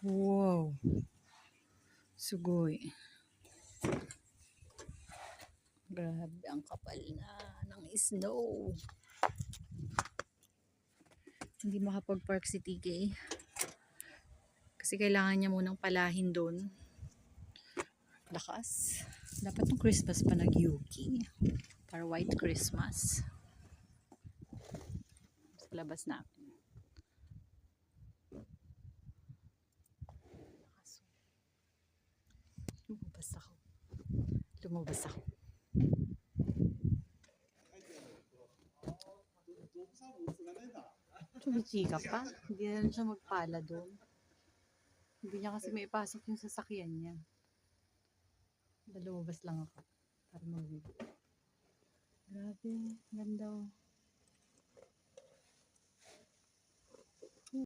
Wow. Sugoy. Grabe, ang kapal na ng snow. Hindi makapag-park si TK. Kasi kailangan niya munang palahin doon. Lakas. Dapat ng Christmas pa nag-yuki. Para white Christmas. Sa labas namin. Lumabas ako. Chumitsika pa. Hindi na siya magpala doon. Hindi niya kasi may ipasok yung sasakyan niya. Lumabas lang ako. Para mag-video. Grabe. Ganda.